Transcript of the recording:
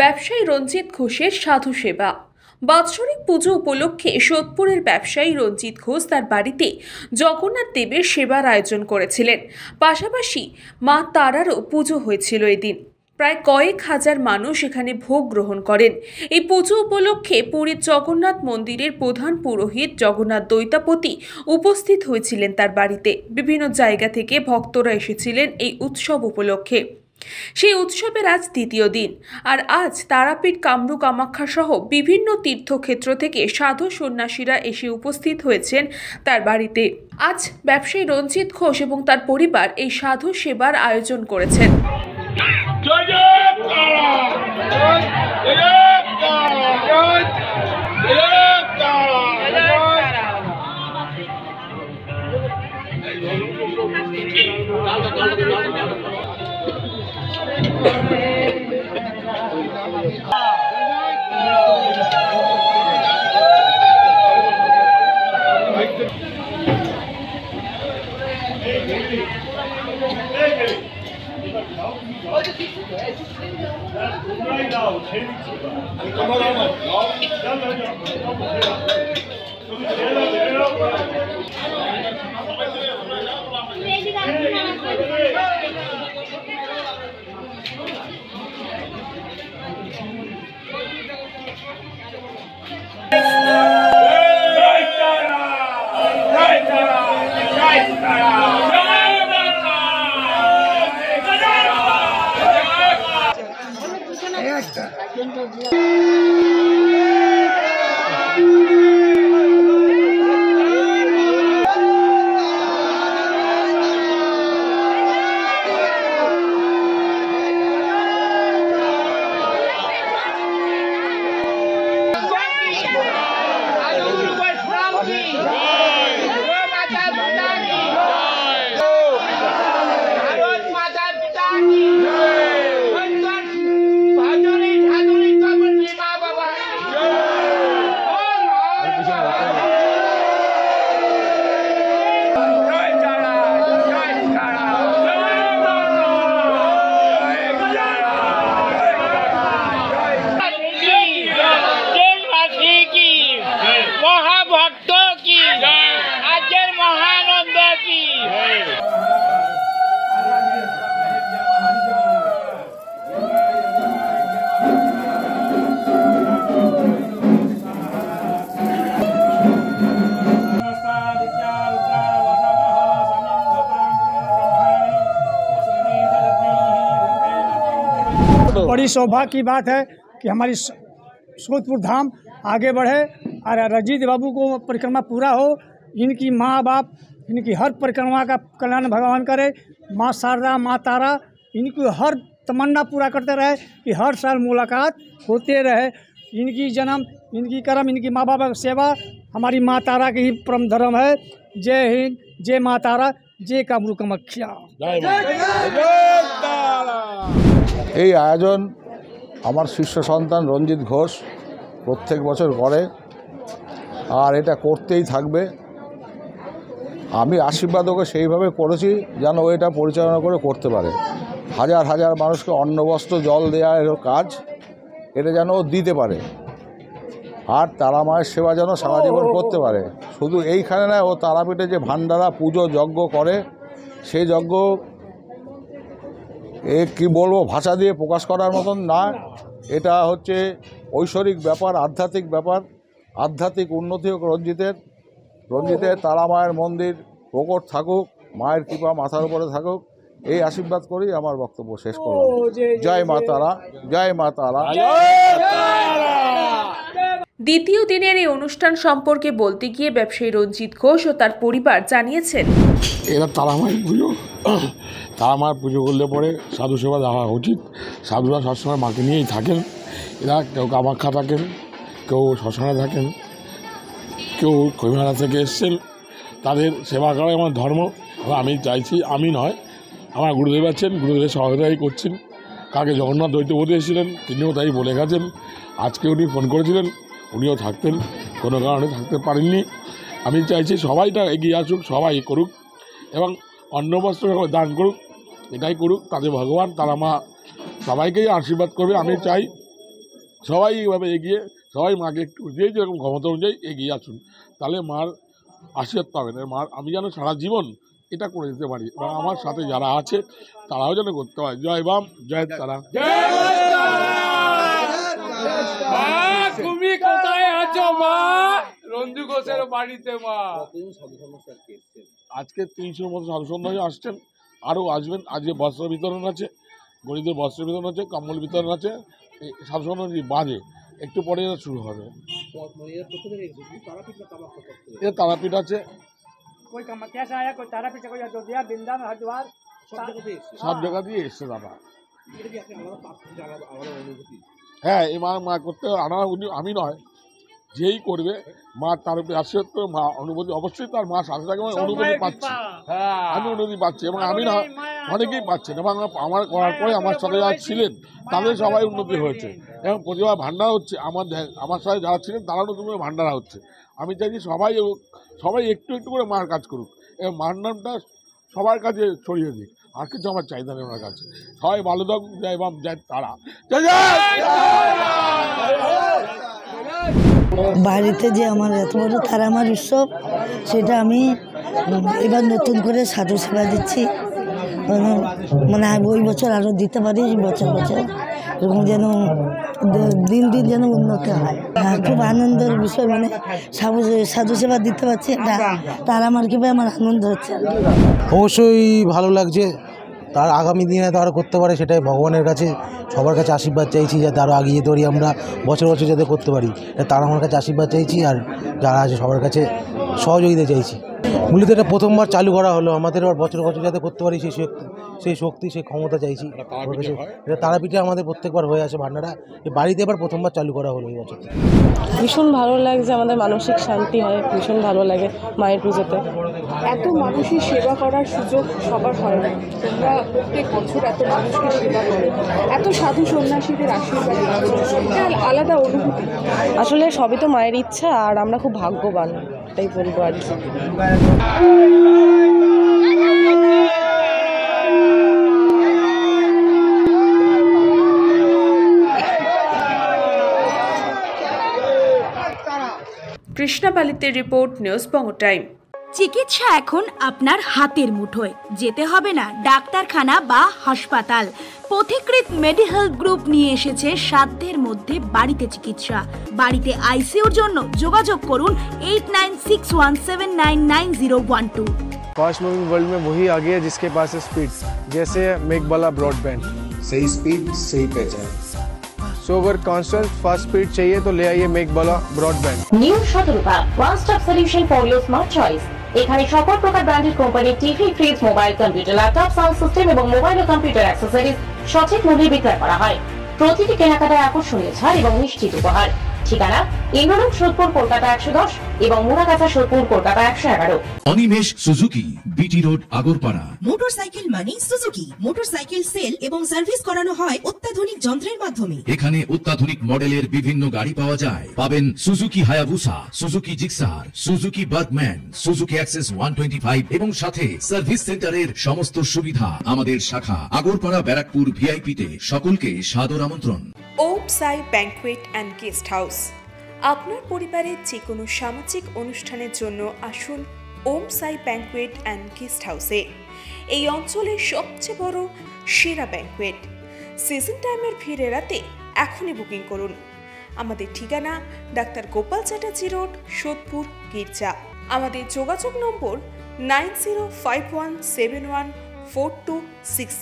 ব্যবসায়ী রঞ্জিত ঘোষের সাধু সেবা। বাৎসরিক পুজো উপলক্ষে সোদপুরের ব্যবসায়ী রঞ্জিত ঘোষ তার বাড়িতে জগন্নাথ দেবের সেবার আয়োজন করেছিলেন। পাশাপাশি মা তারারও পুজো হয়েছিল এদিন। প্রায় কয়েক হাজার মানুষ এখানে ভোগ গ্রহণ করেন। এই পুজো উপলক্ষে পুরীর জগন্নাথ মন্দিরের প্রধান পুরোহিত জগন্নাথ দৈতাপতি উপস্থিত হয়েছিলেন তার বাড়িতে। বিভিন্ন জায়গা থেকে ভক্তরা এসেছিলেন এই উৎসব উপলক্ষে। সেই উৎসবের আজ দ্বিতীয় দিন, আর আজ তারাপীঠ, কামরূপ, কামাখ্যা সহ বিভিন্ন তীর্থক্ষেত্র থেকে সাধু সন্ন্যাসীরা এসে উপস্থিত হয়েছেন তার বাড়িতে। আজ ব্যবসায়ী রঞ্জিত ঘোষ এবং তার পরিবার এই সাধু সেবার আয়োজন করেছেন। बड़ी सौभाग्य की बात है कि हमारी सोदपुर धाम आगे बढ़े और रंजीत बाबू को परिक्रमा पूरा हो। इनकी माँ बाप इनकी हर परिक्रमा का कल्याण भगवान करे। माँ शारदा, माँ तारा इनकी हर तमन्ना पूरा करते रहे कि हर साल मुलाकात होते रहे। इनकी जन्म, इनकी कर्म, इनकी माँ बाप की सेवा हमारी माँ तारा की ही परम धर्म है। जय हिंद, जय माँ तारा, जय कामरूप कामाख्या। এই আয়োজন আমার শিষ্য সন্তান রঞ্জিত ঘোষ প্রত্যেক বছর করে, আর এটা করতেই থাকবে। আমি আশীর্বাদ ওকে সেইভাবে করেছি যেন ও এটা পরিচালনা করে করতে পারে। হাজার হাজার মানুষকে অন্ন, বস্ত্র, জল দেওয়া এর কাজ, এটা যেন ও দিতে পারে, আর তারা মায়ের সেবা যেন সারা জীবন করতে পারে। শুধু এইখানে নয়, ও তারাপীঠে যে ভান্ডারা পুজো যজ্ঞ করে, সেই যজ্ঞ কি বলবো, ভাষা দিয়ে প্রকাশ করার মতন না। এটা হচ্ছে ঐশ্বরিক ব্যাপার, আধ্যাত্মিক ব্যাপার। আধ্যাত্মিক উন্নতি হোক রঞ্জিতের তারা মায়ের মন্দির প্রকট থাকুক, মায়ের কৃপা মাথার উপরে থাকুক, এই আশীর্বাদ করেই আমার বক্তব্য শেষ করলাম। জয় মা তারা, জয় মা তারা। দ্বিতীয় দিনের এই অনুষ্ঠান সম্পর্কে বলতে গিয়ে ব্যবসায়ী রঞ্জিত ঘোষ ও তার পরিবার জানিয়েছেন, এরা তারামায়ের পুজো, তারামায়ের পুজো করলে পরে সাধু সেবা দেওয়া উচিত। সাধুরা সবসময় মাকে নিয়েই থাকেন। এরা কেউ কামাখ্যা থাকেন, কেউ শ্মশানে থাকেন, কেউ কৈমারা থেকে এসছেন। তাদের সেবা করাই আমার ধর্ম। আমি চাইছি, আমি নয়, আমার গুরুদেব আছেন, গুরুদেবের সহযোগিতাই করছেন। কাকে জগন্নাথ দৈত্যপতি এসেছিলেন, তিনিও তাই বলে গেছেন। আজকে উনি ফোন করেছিলেন, উনিও থাকতেন, কোনো কারণে থাকতে পারেননি। আমি চাইছি সবাইটা এগিয়ে আসুক, সবাই করুক এবং অন্ন বস্ত্র দান করুক, এটাই করুক। তাদের ভগবান তারা মা সবাইকেই আশীর্বাদ করবে। আমি চাই সবাই এইভাবে এগিয়ে, সবাই মাকে একটু যে যেরকম ক্ষমতা অনুযায়ী এগিয়ে আসুন, তাহলে মার আশীর্বাদ পাবেন। মার আমি যেন সারা জীবন এটা করে দিতে পারি এবং আমার সাথে যারা আছে তারাও যেন করতে পারে। জয় বাম, জয় তারা। তুমি কোথায় আছো মা? রঞ্জু ঘোষের বাড়িতে মা। আজকে 300 মতো সাধু সন্ন্যাসী আসছেন, আরও আসবেন। আজকে বস্ত্র বিতরণ আছে, গরিবদের বস্ত্র বিতরণ আছে, কম্বল বিতরণ আছে। সাধু সন্ন্যাসী বাজে একটু পরে শুরু হবে। এ তারাপীঠ আছে, कोई कामाख्या से आया, कोई तारापीठ से, कोई अयोध्या, वृंदावन, हरिद्वार, সব জায়গা দিয়ে এসছে দাদা। হ্যাঁ, এই মা করতে আমি নয়, যেই করবে মা তার উপরে আশীর্বাদ করে মা অনুভূতি অবশ্যই তার মা সাথে থাকে, অনুভূতি পাচ্ছি, আমি অনুভূতি পাচ্ছি এবং আমি না অনেকেই পাচ্ছেন এবং আমার করার পরে আমার সাথে যারা ছিলেন তাদের সবাই উন্নতি হয়েছে এবং প্রতিভা ভান্ডার হচ্ছে। আমার সাথে যারা ছিলেন তারা নতুন করে ভান্ডারা হচ্ছে। আমি চাইছি সবাই একটু একটু করে মার কাজ করুক এবং মার নামটা সবার কাছে ছড়িয়ে দিক। আর কিছু আমার চাহিদা নেই ওনার কাছে। সবাই ভালো থাকুক, জয় বাম, জয় তারা। বাড়িতে যে আমার এত বড় তারা আমার উৎসব, সেটা আমি এবার নতুন করে সাধু সেবা দিচ্ছি। মানে ওই বছর আরও দিতে পারি, বছর বছর এরকম যেন দিন দিন যেন উন্নতি হয়। খুব আনন্দের বিষয়, মানে সাধু সেবা দিতে পারছি, তার আমার কীভাবে আমার আনন্দ হচ্ছে। অবশ্যই ভালো লাগছে। তার আগামী দিনে তো আরও করতে পারে, সেটাই ভগবানের কাছে সবার কাছে আশীর্বাদ চাইছি, যাতে আরও এগিয়ে যেতে পারি আমরা, বছর বছর যাতে করতে পারি, তার আমার কাছে আশীর্বাদ চাইছি। আর যারা আছে সবার কাছে সহযোগিতা চাইছি। মূলত এটা প্রথমবার চালু করা হলো, আমাদের আবার বছর বছর যাতে করতে পারি সেই শক্তি সেই ক্ষমতা চাইছি। এটা তারাপীঠে আমাদের প্রত্যেকবার হয়ে আসে ভান্ডারা, এই বাড়িতে এবার প্রথমবার চালু করা হলো এই বছর। ভীষণ ভালো লাগছে, আমাদের মানসিক শান্তি হয়, ভীষণ ভালো লাগে মায়ের পুজোতে। এত মানুষের সেবা করার সুযোগ সবার হয় না। তোমরা প্রত্যেক বছর এত মানুষকে সেবা করো, এত সাধু সন্ন্যাসীদের আশীর্বাদ, এটা আলাদা অনুভূতি। আসলে সবই তো মায়ের ইচ্ছা, আর আমরা খুব ভাগ্যবান, এটাই বলবো আর কি। কৃষ্ণাপালিতের রিপোর্ট, নিউজ বঙ্গ টাইম। চিকিৎসা এখন আপনার হাতের মুঠোয়, যেতে হবে না ডাক্তারখানা বা হাসপাতাল। পথিকৃৎ মেডিহেলথ গ্রুপ নিয়ে এসেছে সাধ্যের মধ্যে বাড়িতে চিকিৎসা। বাড়িতে আইসিইউর জন্য যোগাযোগ করুন 8961799012। फास्ट मूविंग वर्ल्ड में वही आगे है जिसके पास है स्पीड, जैसे मेघबाला ब्रॉडबैंड। सही स्पीड, सही पहचान। सो अगर कांस्टेंट फास्ट स्पीड चाहिए तो ले आइए मेघबाला ब्रॉडबैंड। নিউ সতর্কতা, one stop solution for your smart choice. এখানে সকল প্রকার ব্র্যান্ডেড কোম্পানির TV, fridge, mobile, computer, laptop, sound system এবং মোবাইল ও কম্পিউটার অ্যাক্সেসরিজ সঠিক মূল্যে বিক্রয় করা হয়। প্রতিটি কেনাকাটায় আকর্ষণীয় ছাড় এবং নিশ্চিত উপহার। ঠিকানা ইন্দ্রনগর, সোদপুর, কলকাতা 110 এবং Muragachha, Sodepur, Kolkata 111। Animesh Suzuki, BT road, Agarpara. Motorcycle মানে সুজুকি। মোটরসাইকেল সেল এবং সার্ভিস করানো হয় অত্যাধুনিক যন্ত্রের মাধ্যমে। এখানে অত্যাধুনিক মডেলের বিভিন্ন গাড়ি পাওয়া যায়। পাবেন Suzuki Hayabusa, Suzuki Gixxer, Suzuki Bergman, Suzuki access 125 এবং সাথে সার্ভিস সেন্টারের সমস্ত সুবিধা। আমাদের শাখা আগরপাড়া, ব্যারাকপুর ভিআইপি তে। সকলকে সাদর আমন্ত্রণ। ওম সাই ব্যাংকুয়েট অ্যান্ড গেস্ট হাউস। আপনার পরিবারের যে কোনো সামাজিক অনুষ্ঠানের জন্য আসুন ওম সাই ব্যাংকুয়েট অ্যান্ড গেস্ট হাউসে। এই অঞ্চলের সবচেয়ে বড় সেরা ব্যাংকুয়েট। সিজন টাইমের ভিড় এড়াতে এখনই বুকিং করুন। আমাদের ঠিকানা ডাক্তার গোপাল চ্যাটার্জি রোড, সোদপুর, গির্জা। আমাদের যোগাযোগ নম্বর 9051714266।